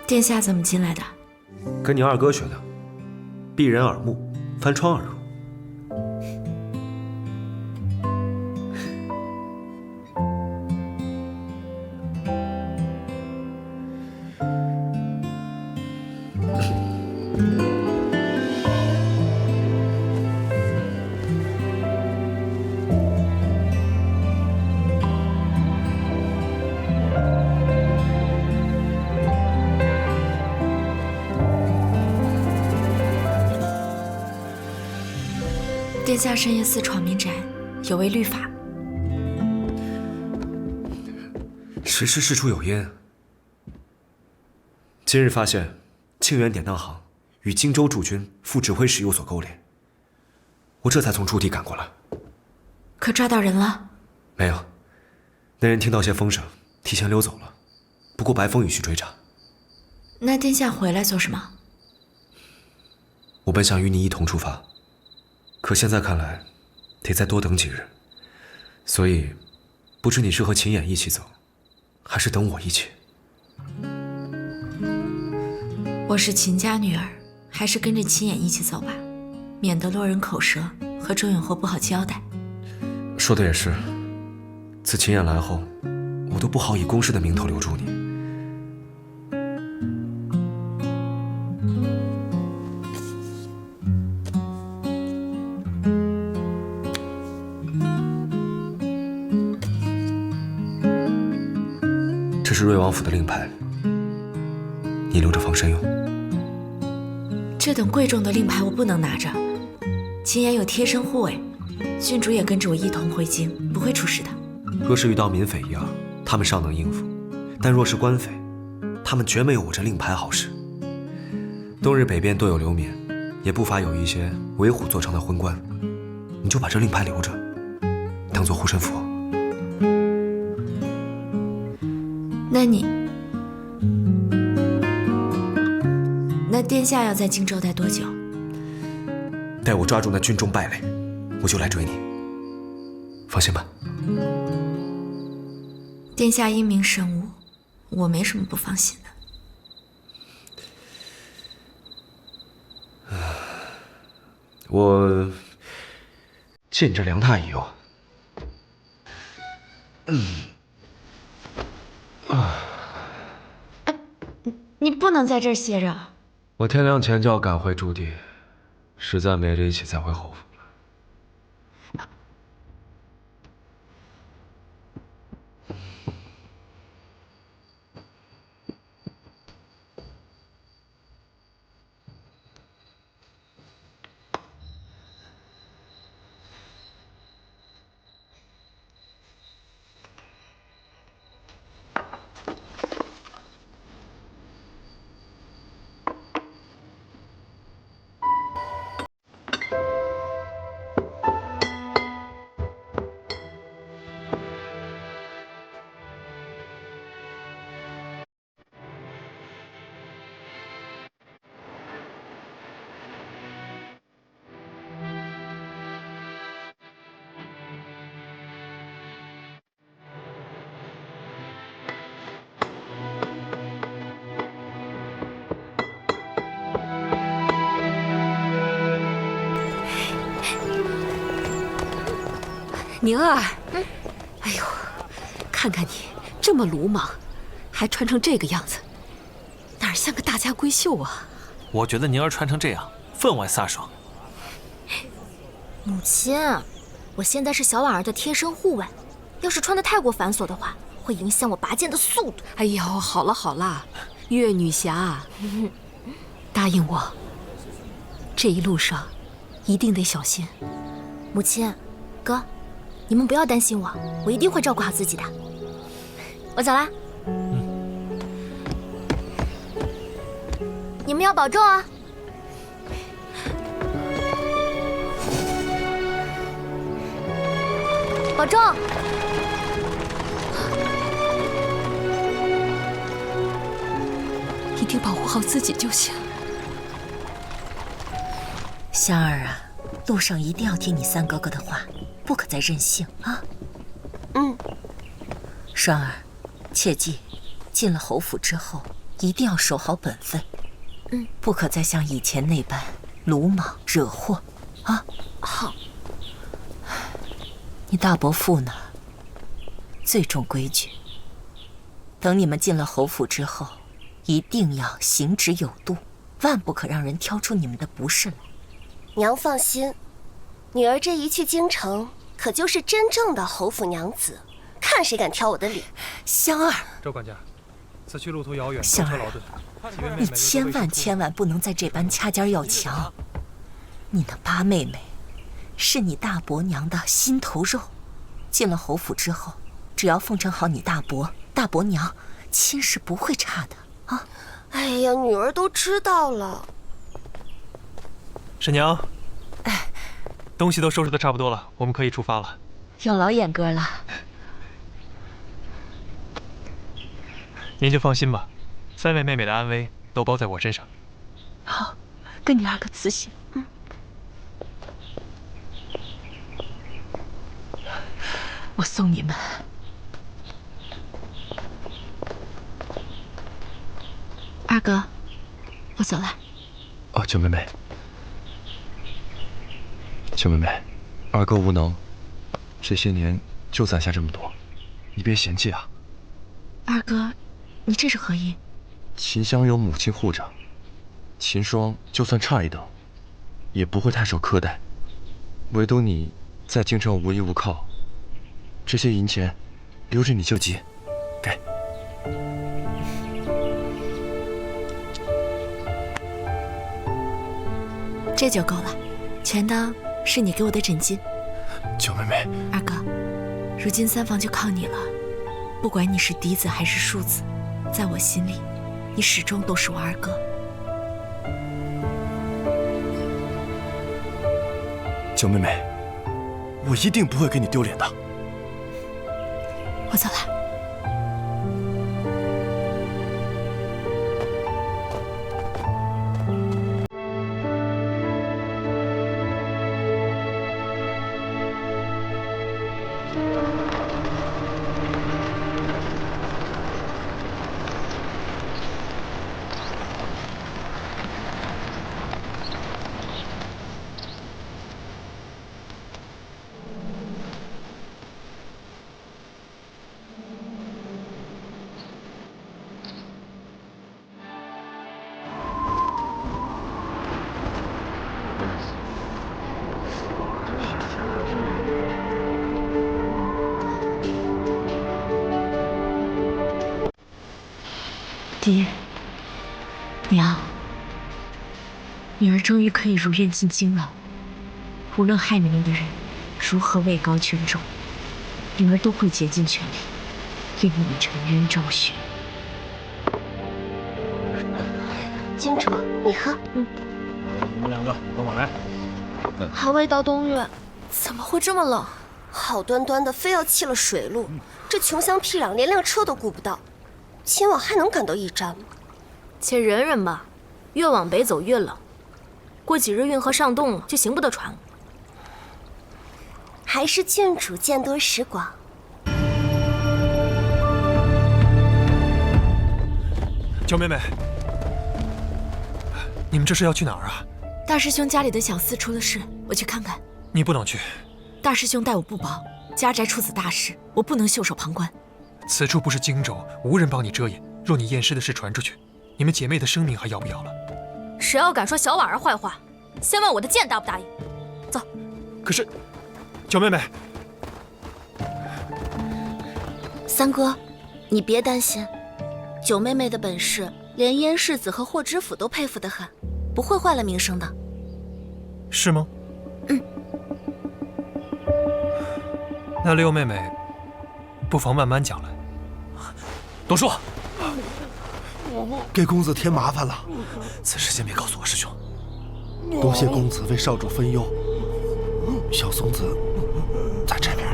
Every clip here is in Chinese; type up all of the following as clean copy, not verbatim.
殿下怎么进来的？跟你二哥学的，避人耳目，翻窗而入。殿下深夜私闯民宅，有违律法。时事事出有因。今日发现庆元典当行与荆州驻军副指挥使有所勾连，我这才从驻地赶过来。可抓到人了？没有，那人听到些风声，提前溜走了。不过白风雨去追查。那殿下回来做什么？我本想与你一同出发，可现在看来，得再多等几日。所以，不知你是和秦衍一起走，还是等我一起？我是秦家女儿，还是跟着秦衍一起走吧，免得落人口舌，和周永后不好交代。说的也是。自秦衍来后，我都不好以公事的名头留住你。这是瑞王府的令牌，你留着防身用。这等贵重的令牌我不能拿着，秦衍有贴身护卫，郡主也跟着我一同回京，不会出事的。若是遇到民匪一二，他们尚能应付；但若是官匪，他们绝没有我这令牌好使。冬日北边多有流民，也不乏有一些为虎作伥的昏官，你就把这令牌留着，当做护身符。那殿下要在荆州待多久？待我抓住那军中败类，我就来追你。放心吧。殿下英明神武，我没什么不放心的。我借你这凉榻一用。你不能在这儿歇着。我天亮前就要赶回驻地，实在没力气再回侯府了。宁儿，哎呦，看看你这么鲁莽，还穿成这个样子，哪像个大家闺秀啊！我觉得宁儿穿成这样分外飒爽。母亲，我现在是小婉儿的贴身护卫，要是穿得太过繁琐的话，会影响我拔剑的速度。哎呦，好了好了，月女侠，答应我，这一路上一定得小心。母亲，哥，你们不要担心我，我一定会照顾好自己的。我走啦。你们要保重啊。保重。一定保护好自己就行。香儿啊，路上一定要听你三哥哥的话，不可再任性啊。嗯。双儿，切记，进了侯府之后，一定要守好本分。不可再像以前那般鲁莽惹祸，啊！好。你大伯父呢？最重规矩。等你们进了侯府之后，一定要行止有度，万不可让人挑出你们的不是来。娘放心，女儿这一去京城，可就是真正的侯府娘子，看谁敢挑我的理。香儿，周管家，此去路途遥远，舟香儿，车劳顿，你千万不能再这般掐尖要强。你那八妹妹，是你大伯娘的心头肉。进了侯府之后，只要奉承好你大伯娘，亲是不会差的啊！哎呀，女儿都知道了。婶娘，东西都收拾的差不多了，我们可以出发了。有劳眼哥了。您就放心吧，3位妹妹的安危都包在我身上。好，跟你二哥辞行。我送你们。二哥，我走了。哦，九妹妹，九妹妹，二哥无能，这些年就攒下这么多，你别嫌弃啊。二哥，你这是何意？秦香有母亲护着，秦霜就算差一等，也不会太受苛待。唯独你在京城无依无靠，这些银钱留着你救急，给。这就够了，全当是你给我的枕巾。九妹妹，二哥，如今三房就靠你了。不管你是嫡子还是庶子，在我心里，你始终都是我二哥。九妹妹，我一定不会给你丢脸的。我走了。爹，娘，女儿终于可以如愿进京了。无论害你们的人如何位高权重，女儿都会竭尽全力为你们沉冤昭雪。金主，你喝。你们2个跟我来。还未到冬月，怎么会这么冷？好端端的非要弃了水路，这穷乡僻壤连辆车都顾不到，秦往还能赶到驿站吗？且忍忍吧，越往北走越冷，过几日运河上冻了，就行不得船了。还是郡主见多识广。九妹妹，你们这是要去哪儿啊？大师兄家里的小厮出了事，我去看看。你不能去。大师兄待我不薄，家宅出此大事，我不能袖手旁观。此处不是荆州，无人帮你遮掩。若你验尸的事传出去，你们姐妹的生命还要不要了？谁要敢说小婉儿坏话，先问我的剑答不答应。走。可是，九妹妹，三哥，你别担心，九妹妹的本事，连燕世子和霍知府都佩服得很，不会坏了名声的。是吗？嗯。那六妹妹，不妨慢慢讲来。多说。给公子添麻烦了。此事先别告诉我师兄。多谢公子为少主分忧。小松子在这边。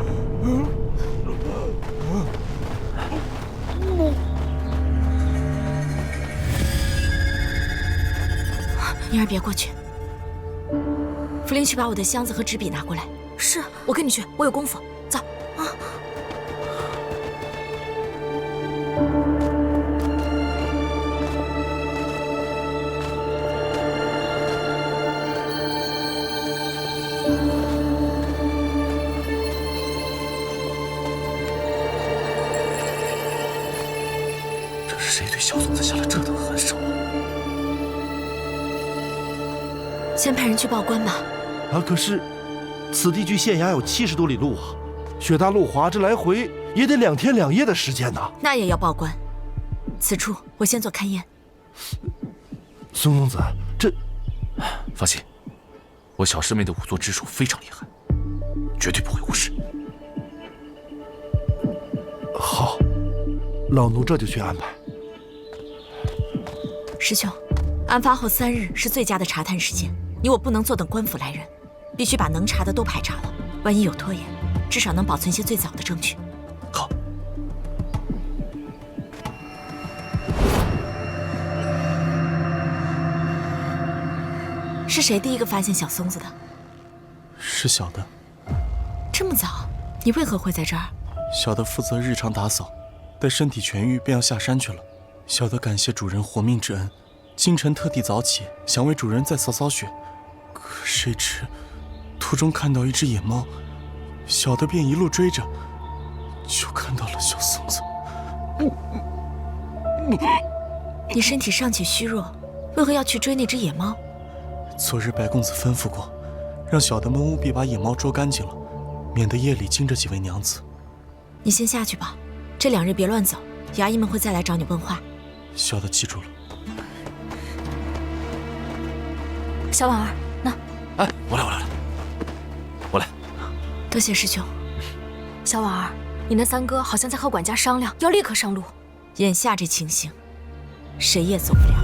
宁儿别过去。茯苓去把我的箱子和纸笔拿过来。是，我跟你去，我有功夫。走。啊。谁对小松子下了这等狠手啊？先派人去报官吧。啊，可是此地距县衙有70多里路啊，雪大路滑这来回也得2天2夜的时间呐。那也要报官。此处我先做勘验。孙公子，这……放心，我小师妹的仵作之术非常厉害，绝对不会误事。好，老奴这就去安排。师兄，案发后3日是最佳的查探时间，你我不能坐等官府来人，必须把能查的都排查了。万一有拖延，至少能保存些最早的证据。好。是谁第一个发现小松子的？是小的。这么早，你为何会在这儿？小的负责日常打扫，待身体痊愈便要下山去了。小的感谢主人活命之恩，今晨特地早起，想为主人再扫扫雪。可谁知途中看到一只野猫，小的便一路追着，就看到了小松子。你身体尚且虚弱，为何要去追那只野猫？昨日白公子吩咐过，让小的们务必把野猫捉干净了，免得夜里惊着几位娘子。你先下去吧，这2日别乱走，衙役们会再来找你问话。小的记住了。小婉儿，那……哎，我来。多谢师兄。小婉儿，你那3哥好像在和管家商量，要立刻上路。眼下这情形，谁也走不了。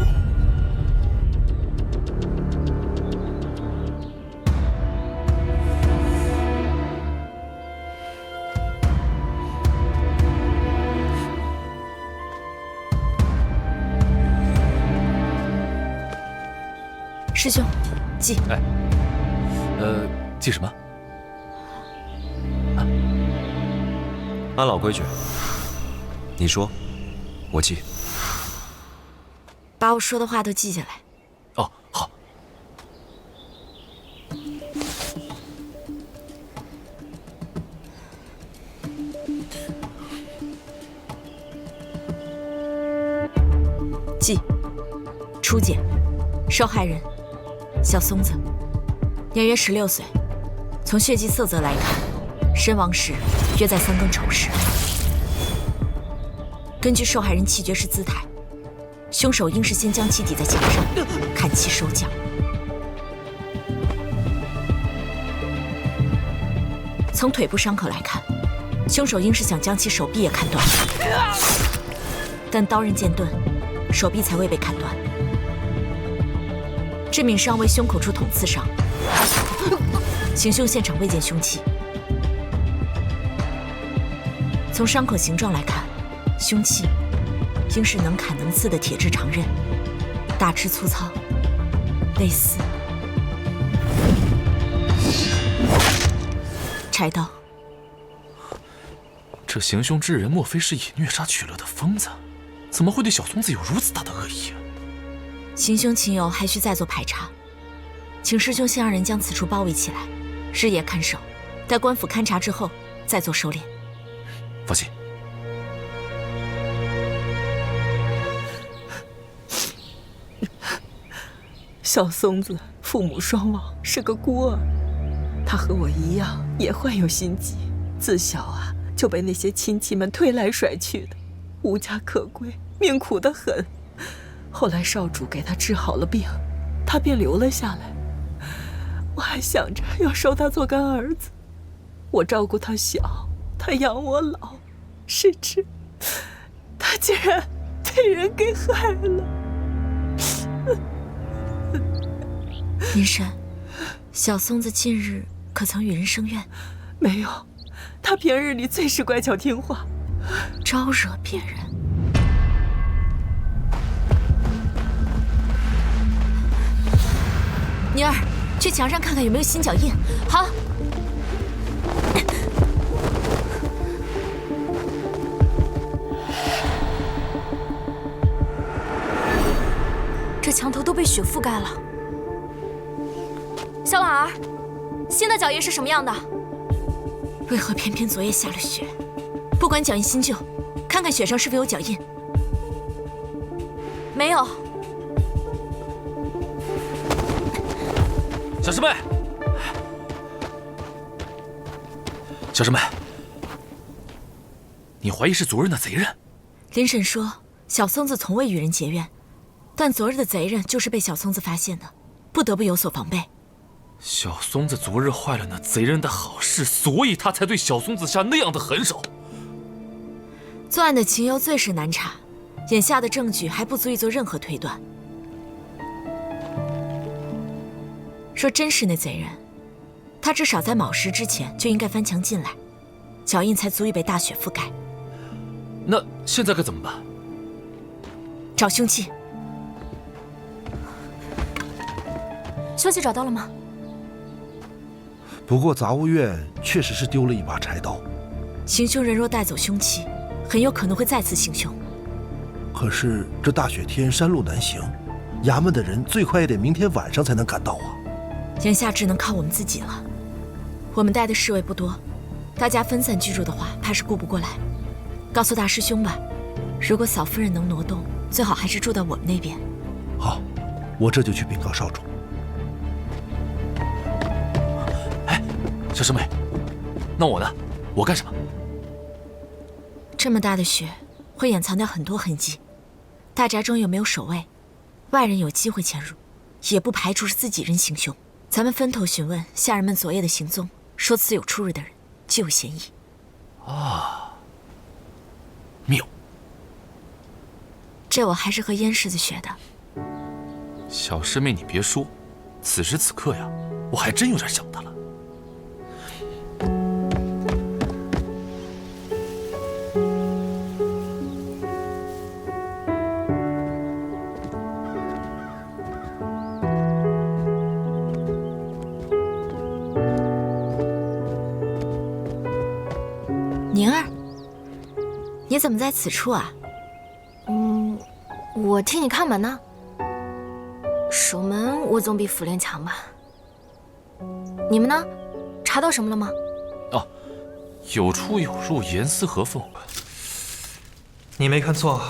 师兄，记。哎，记什么？按老规矩，你说，我记。把我说的话都记下来。哦，好。记。初检，受害人小松子，年约16岁。从血迹色泽来看，身亡时约在3更丑时。根据受害人气绝时姿态，凶手应是先将其抵在墙上，砍其手脚。从腿部伤口来看，凶手应是想将其手臂也砍断，但刀刃渐钝，手臂才未被砍断。致命伤为胸口处捅刺伤，行凶现场未见凶器。从伤口形状来看，凶器应是能砍能刺的铁质长刃，大致粗糙，类似柴刀。这行凶之人莫非是以虐杀取乐的疯子？怎么会对小松子有如此大的恶意啊？行凶情由还需再做排查，请师兄先让人将此处包围起来，日夜看守，待官府勘察之后再做收敛。放心。小松子父母双亡，是个孤儿，他和我一样也患有心疾，自小就被那些亲戚们推来甩去的，无家可归，命苦得很。后来少主给他治好了病，他便留了下来。我还想着要收他做干儿子，我照顾他小，他养我老，谁知他竟然被人给害了。宁婶，小松子近日可曾与人生怨？没有，他平日里最是乖巧听话，招惹别人。宁儿，去墙上看看有没有新脚印。好。这墙头都被雪覆盖了。小婉儿，新的脚印是什么样的？为何偏偏昨夜下了雪？不管脚印新旧，看看雪上是否有脚印。没有。小师妹，小师妹，你怀疑是昨日的贼人？林婶说，小松子从未与人结怨，但昨日的贼人就是被小松子发现的，不得不有所防备。小松子昨日坏了那贼人的好事，所以他才对小松子下那样的狠手。作案的情由最是难查，眼下的证据还不足以做任何推断。若真是那贼人，他至少在卯时之前就应该翻墙进来，脚印才足以被大雪覆盖。那现在该怎么办？找凶器。凶器找到了吗？不过杂物院确实是丢了一把柴刀。行凶人若带走凶器，很有可能会再次行凶。可是这大雪天山路难行，衙门的人最快也得明天晚上才能赶到啊。眼下只能靠我们自己了。我们带的侍卫不多，大家分散居住的话，怕是顾不过来。告诉大师兄吧，如果嫂夫人能挪动，最好还是住到我们那边。好，我这就去禀告少主。哎，小师妹，那我呢？我干什么？这么大的雪，会掩藏掉很多痕迹。大宅中又没有守卫，外人有机会潜入，也不排除是自己人行凶。咱们分头询问下人们昨夜的行踪，说此有出入的人就有嫌疑。啊，妙！这我还是和燕世子学的。小师妹，你别说，此时此刻呀，我还真有点想他了。宁儿，你怎么在此处啊？我替你看门呢。守门我总比府练强吧？你们呢？查到什么了吗？哦，有出有入，严丝合缝。你没看错，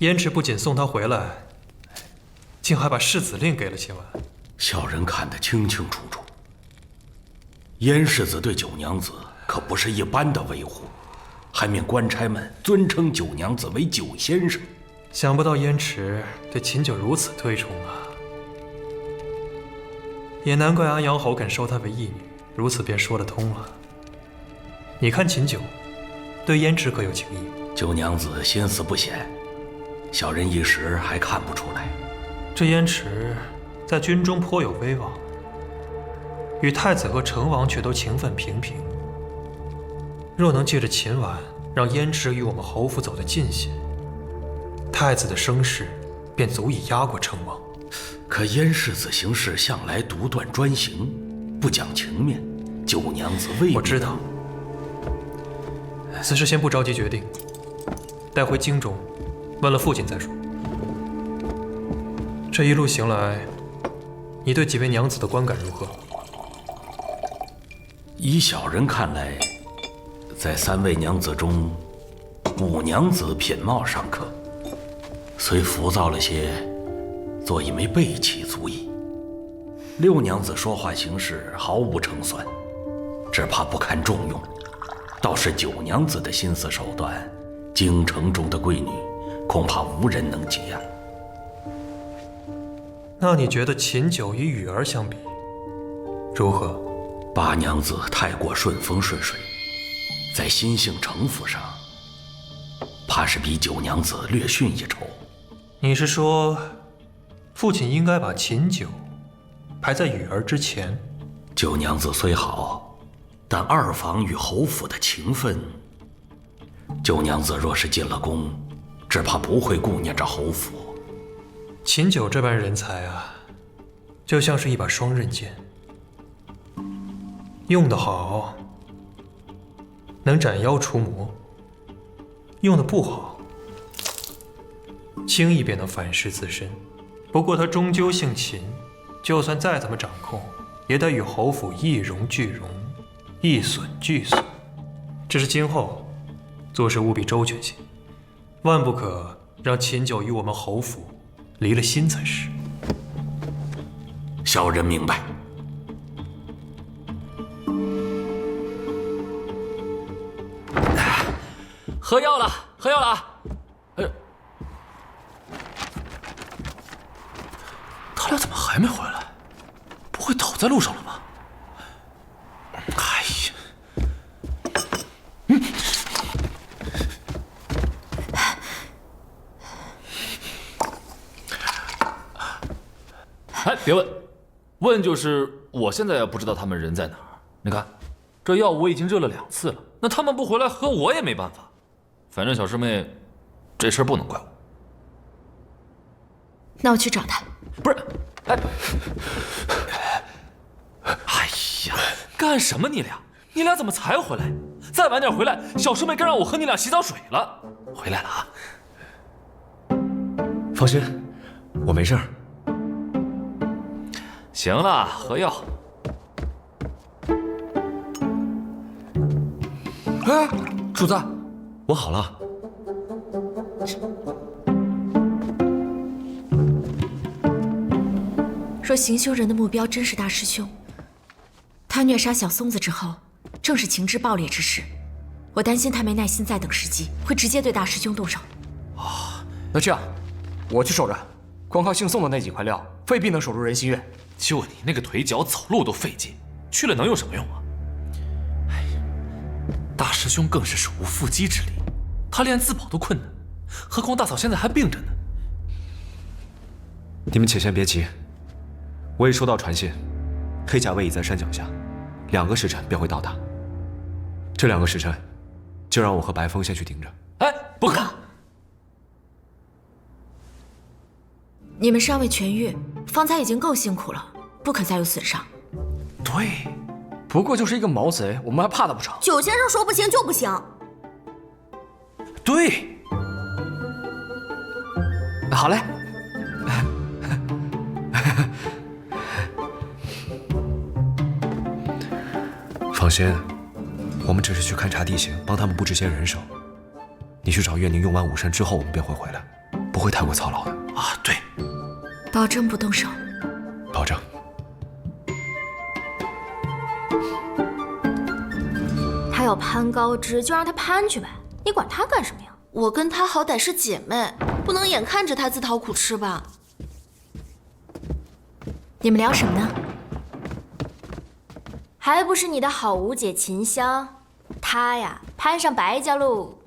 燕池不仅送他回来，竟还把世子令给了秦婉。小人看得清清楚楚，燕世子对九娘子可不是一般的维护，还命官差们尊称九娘子为九先生。想不到燕池对秦九如此推崇啊！也难怪安阳侯肯收她为义女，如此便说得通了。你看秦九，对燕池可有情意？九娘子心思不显，小人一时还看不出来。这燕池在军中颇有威望，与太子和成王却都情分平平。若能借着秦婉，让燕池与我们侯府走得近些，太子的声势便足以压过成王。可燕世子行事向来独断专行，不讲情面，九娘子未必……我知道，此事先不着急决定，待回京中问了父亲再说。这一路行来，你对几位娘子的观感如何？以小人看来，在三位娘子中，五娘子品貌尚可，虽浮躁了些，做一枚备棋足矣。六娘子说话行事毫无成算，只怕不堪重用。倒是九娘子的心思手段，京城中的贵女恐怕无人能及呀。那你觉得秦九与雨儿相比，如何？八娘子太过顺风顺水，在心性城府上，怕是比九娘子略逊一筹。你是说，父亲应该把秦九排在雨儿之前？九娘子虽好，但二房与侯府的情分，九娘子若是进了宫，只怕不会顾念着侯府。秦九这般人才啊，就像是一把双刃剑，用得好，能斩妖除魔；用得不好，轻易便能反噬自身。不过他终究姓秦，就算再怎么掌控，也得与侯府一荣俱荣，一损俱损。只是今后做事务必周全些，万不可让秦九与我们侯府离了心才是。小人明白。喝药了，喝药了啊！他俩怎么还没回来？不会倒在路上了吧？哎呀！哎，别问，问就是我现在也不知道他们人在哪儿。你看，这药我已经热了2次了，那他们不回来喝我也没办法。反正小师妹，这事儿不能怪我。那我去找他。不是，哎呀，干什么你俩？你俩怎么才回来？再晚点回来，小师妹该让我喝你俩洗澡水了。回来了啊！放心，我没事儿。行了，喝药。哎，主子，我好了。若行凶人的目标真是大师兄，他虐杀小松子之后，正是情志爆裂之时。我担心他没耐心再等时机，会直接对大师兄动手。那这样，我去守着，光靠姓宋的那几块料，未必能守住人心院。就你那个腿脚，走路都费劲，去了能有什么用啊？哎呀，大师兄更是手无缚鸡之力，他连自保都困难，何况大嫂现在还病着呢。你们且先别急，我已收到传信，黑甲卫已在山脚下，2个时辰便会到达。这2个时辰，就让我和白风先去盯着。哎，不可！你们尚未痊愈，方才已经够辛苦了，不可再有损伤。对，不过就是一个毛贼，我们还怕他不成？九先生说不行就不行。对，好嘞。放心，我们只是去勘察地形，帮他们布置些人手。你去找月宁用完午膳之后，我们便会回来，不会太过操劳的。啊，对，保证不动手。保证。他要攀高枝，就让他攀去呗，你管他干什么呀？我跟他好歹是姐妹，不能眼看着他自讨苦吃吧？你们聊什么呢？还不是你的好五姐秦香，她呀攀上白家喽。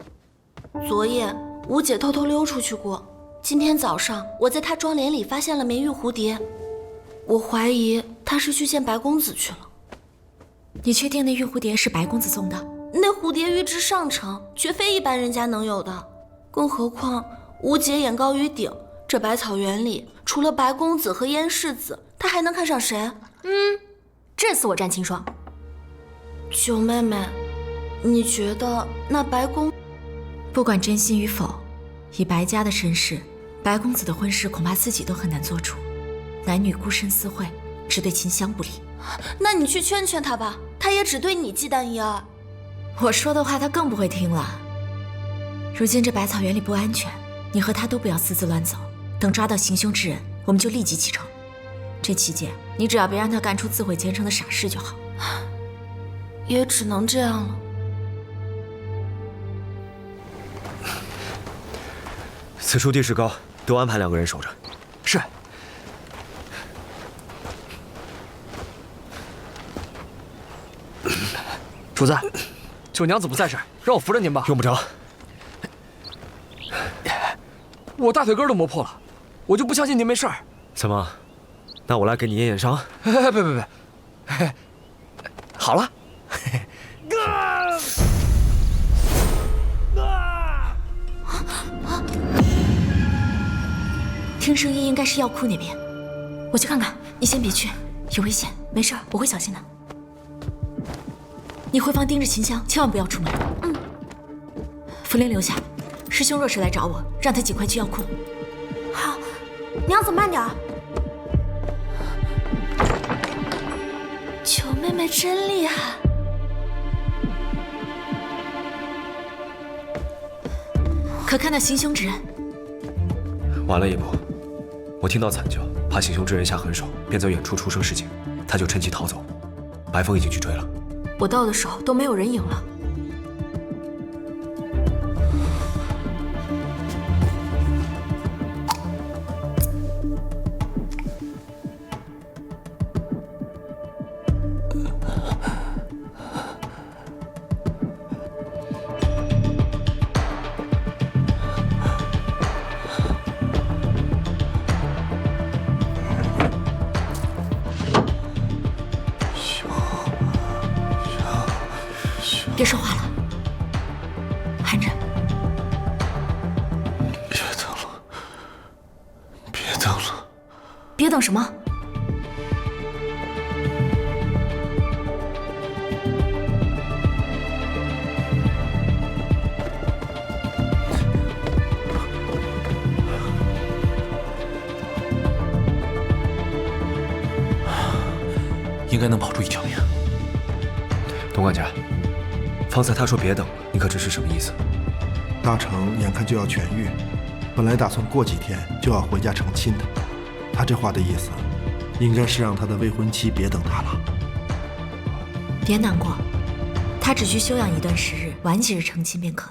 昨夜五姐偷偷溜出去过，今天早上我在她妆帘里发现了枚玉蝴蝶，我怀疑她是去见白公子去了。你确定那玉蝴蝶是白公子送的？那蝴蝶玉质上乘，绝非一般人家能有的。更何况五姐眼高于顶，这百草园里除了白公子和燕世子，她还能看上谁？这次我占清霜。九妹妹，你觉得那白公……不管真心与否，以白家的身世，白公子的婚事恐怕自己都很难做主。男女孤身私会，只对秦香不利。那你去劝劝他吧，他也只对你忌惮一二。我说的话他更不会听了。如今这百草园里不安全，你和他都不要私自乱走。等抓到行凶之人，我们就立即启程。这期间，你只要别让他干出自毁前程的傻事就好。也只能这样了。此处地势高，多安排2个人守着。是。主子，九娘子不在这儿，让我扶着您吧。用不着。我大腿根都磨破了，我就不相信您没事儿。怎么？那我来给你验验伤。别，好了。听声音应该是药库那边，我去看看。你先别去，有危险。没事，我会小心的。你回房盯着秦香，千万不要出门。茯苓留下，师兄若是来找我，让他尽快去药库。好，娘子慢点儿。九妹妹真厉害。可看到行凶之人？晚了一步，我听到惨叫，怕行凶之人下狠手，便在远处出声示警，他就趁机逃走。白风已经去追了。我到的时候都没有人影了。别说话了，含着。别等了，别等了。别等什么？应该能保住一条命。董管家，方才他说别等了，你可知是什么意思？大成眼看就要痊愈，本来打算过几天就要回家成亲的。他这话的意思，应该是让他的未婚妻别等他了。别难过，他只需休养一段时日，晚几日成亲便可。